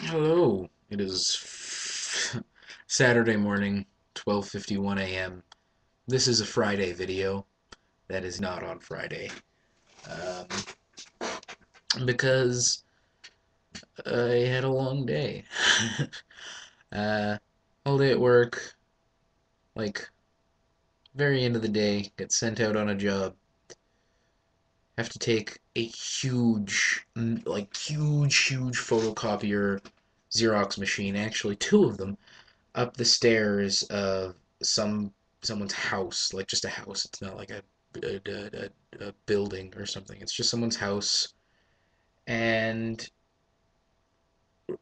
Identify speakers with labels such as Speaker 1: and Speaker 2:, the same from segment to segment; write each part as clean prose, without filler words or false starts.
Speaker 1: Hello. It is Saturday morning, 12:51 a.m. This is a Friday video that is not on Friday. Um, because I had a long day. uh, all day at work, like very end of the day, get sent out on a job, have to take a huge photocopier Xerox machine, actually two of them, up the stairs of some someone's house, like just a house. It's not like a building or something. It's just someone's house, and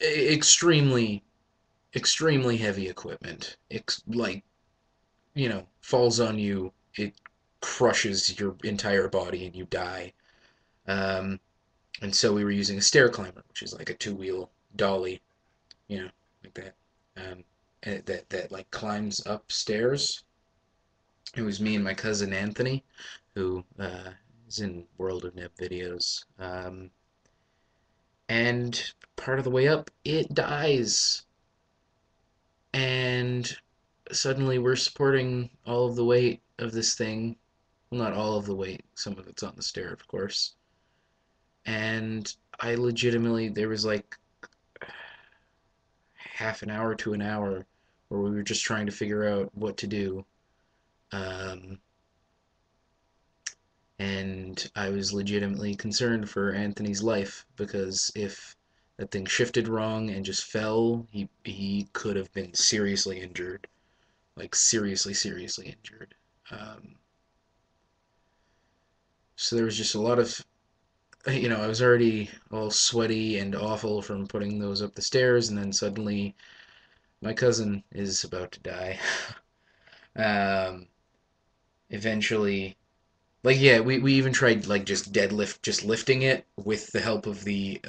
Speaker 1: extremely extremely heavy equipment. Like falls on you, it crushes your entire body and you die. Um, and so we were using a stair climber, which is like a two-wheel dolly, you know, like that. And that like climbs upstairs. It was me and my cousin Anthony, who is in World of Neb videos. And part of the way up, it dies. And suddenly we're supporting all of the weight of this thing. Well, not all of the weight, some of it's on the stair, of course. And I legitimately, there was like half an hour to an hour where we were just trying to figure out what to do. Um, and I was legitimately concerned for Anthony's life because if that thing shifted wrong and just fell, he could have been seriously injured, like seriously injured. Um, so there was just a lot of, I was already all sweaty and awful from putting those up the stairs, and then suddenly my cousin is about to die. um, Eventually, like, yeah, we even tried like just lifting it with the help of the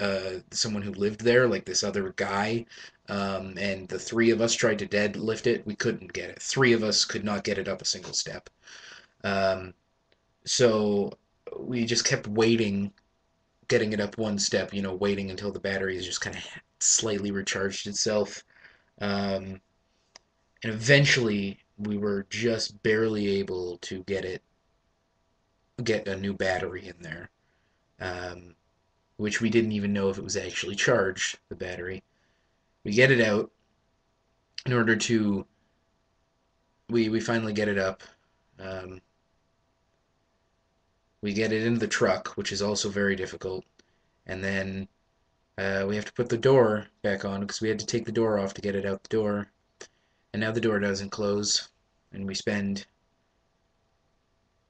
Speaker 1: someone who lived there, like this other guy. And the three of us tried to deadlift it. We couldn't get it. Three of us could not get it up a single step. Um, so we just kept waiting, getting it up one step, waiting until the battery is just kind of slightly recharged itself. Um, and eventually we were just barely able to get a new battery in there. Um, which we didn't even know if it was actually charged, the battery. We get it out in order to, we finally get it up. Um, we get it into the truck, which is also very difficult. And then we have to put the door back on because we had to take the door off to get it out the door. And now the door doesn't close. And we spend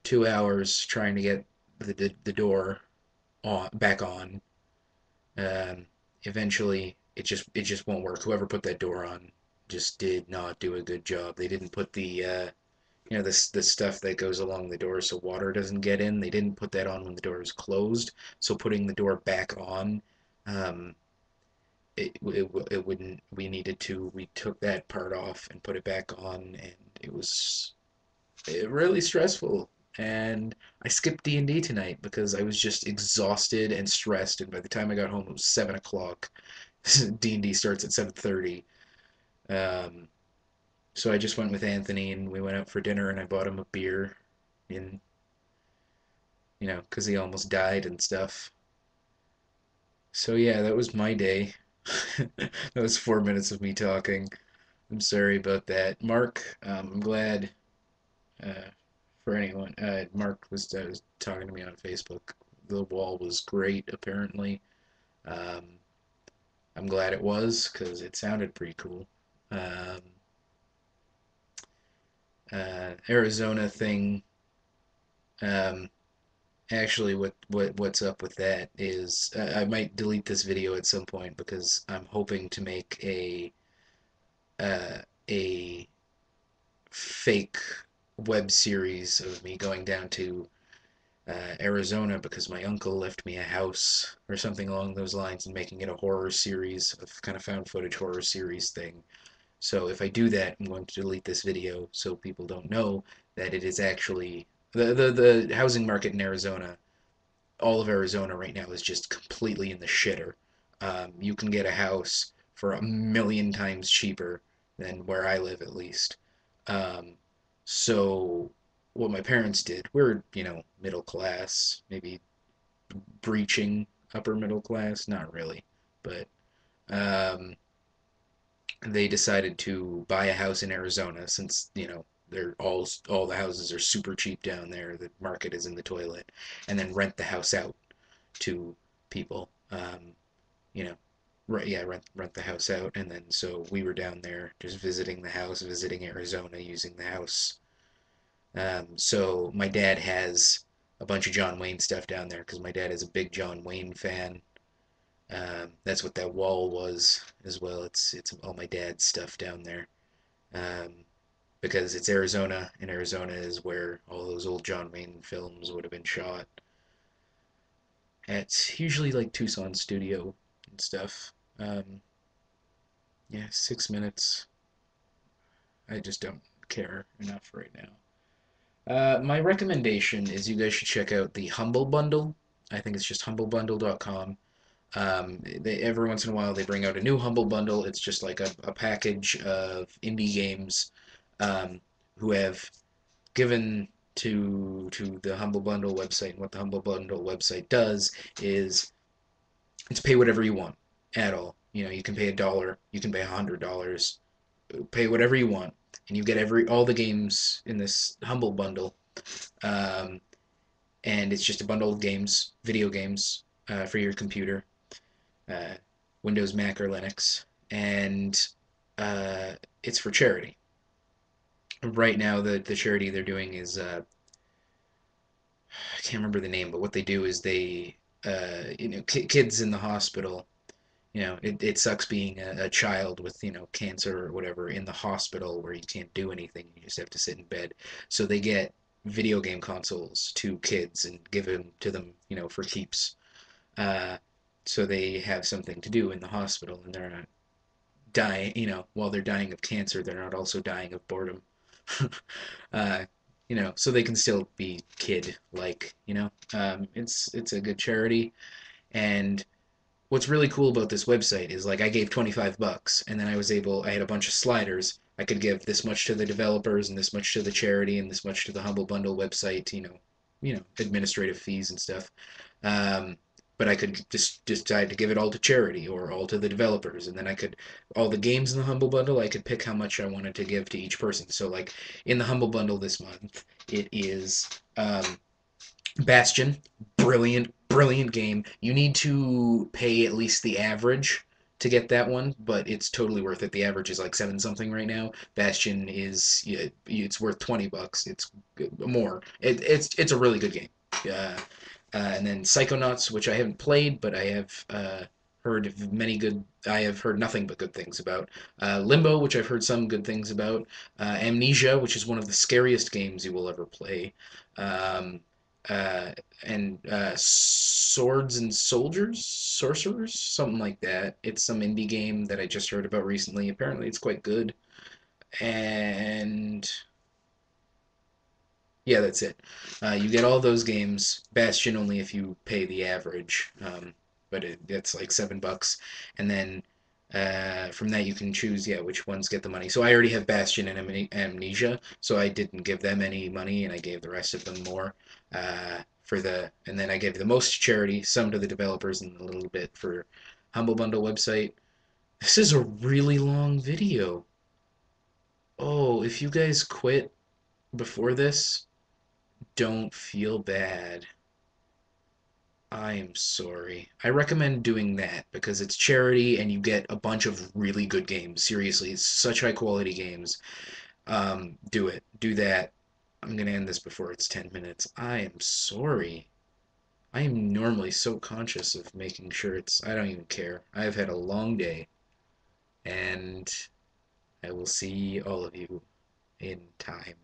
Speaker 1: 2 hours trying to get the door back on. Um, Eventually, it just won't work. Whoever put that door on just did not do a good job. They didn't put the this stuff that goes along the door so water doesn't get in. They didn't put that on when the door is closed. So putting the door back on, um, it wouldn't. We needed to. We took that part off and put it back on, and it was really stressful. And I skipped D&D tonight because I was just exhausted and stressed. And by the time I got home, it was 7 o'clock. D&D starts at 7:30. Um, so I just went with Anthony, and we went out for dinner, and I bought him a beer, and because he almost died and stuff. So yeah, that was my day. That was 4 minutes of me talking. I'm sorry about that, Mark. I'm glad. Uh, for anyone. Mark was talking to me on Facebook. The wall was great, apparently. Um, I'm glad it was because it sounded pretty cool. Um, Arizona thing. Um, Actually, what's up with that is I might delete this video at some point because I'm hoping to make uh, a fake web series of me going down to Arizona because my uncle left me a house or something along those lines and making it a horror series, of kind of found footage horror series thing. So if I do that, I'm going to delete this video so people don't know that it is actually the housing market in Arizona. All of Arizona right now is just completely in the shitter. You can get a house for a million times cheaper than where I live, at least. Um, so what my parents did, we're, middle class, maybe breaching upper middle class, not really, but um, they decided to buy a house in Arizona since, they're all the houses are super cheap down there. The market is in the toilet, and then rent the house out to people. You know, right? Yeah, rent the house out, and then so we were down there just visiting the house, visiting Arizona, using the house. So my dad has a bunch of John Wayne stuff down there because my dad is a big John Wayne fan. That's what that wall was as well. It's all my dad's stuff down there. Um, because it's Arizona, and Arizona is where all those old John Wayne films would have been shot. It's usually like Tucson Studio and stuff. Yeah, 6 minutes. I just don't care enough right now. My recommendation is you guys should check out the Humble Bundle. I think it's just humblebundle.com. Every once in a while they bring out a new Humble Bundle. It's just like a package of indie games um, who have given to the Humble Bundle website. And what the Humble Bundle website does is it's pay whatever you want at all. You can pay $1, you can pay $100, pay whatever you want, and you get all the games in this Humble Bundle. Um, and it's just a bundle of games, video games for your computer, uh, Windows, Mac, or Linux, and uh, it's for charity. Right now, the charity they're doing is I can't remember the name, but what they do is they kids in the hospital. It sucks being a child with cancer or whatever in the hospital where you can't do anything. You just have to sit in bed. So they get video game consoles to kids and give them to them for keeps. Uh, so they have something to do in the hospital, and they're not dying. While they're dying of cancer, they're not also dying of boredom. uh, so they can still be kid like. It's a good charity, and what's really cool about this website is like I gave 25 bucks, and then I had a bunch of sliders. I could give this much to the developers and this much to the charity and this much to the Humble Bundle website, administrative fees and stuff. Um, but I could just decide to give it all to charity or all to the developers, and then all the games in the Humble Bundle, I could pick how much I wanted to give to each person. So like in the Humble Bundle this month, it is Bastion, brilliant, brilliant game. You need to pay at least the average to get that one, but it's totally worth it. The average is like seven something right now. Bastion is yeah, it's worth $20. It's more. It's a really good game. And then Psychonauts, which I haven't played, but I have heard many good. I have heard nothing but good things about. Limbo, which I've heard some good things about. Amnesia, which is one of the scariest games you will ever play. Um, uh, and Swords and Soldiers, Sorcerers, something like that. It's some indie game that I just heard about recently. Apparently, it's quite good. And yeah, that's it. You get all those games. Bastion only if you pay the average, but it's like $7, and then from that you can choose which ones get the money. So I already have Bastion and Amnesia, so I didn't give them any money, and I gave the rest of them more and then I gave the most to charity, some to the developers, and a little bit for Humble Bundle website. This is a really long video. Oh, if you guys quit before this, don't feel bad. I'm sorry. I recommend doing that because it's charity and you get a bunch of really good games. Seriously, it's such high quality games. Do it. Do that. I'm gonna end this before it's 10 minutes. I am sorry. I am normally so conscious of making sure I don't even care. I've had a long day, and I will see all of you in time.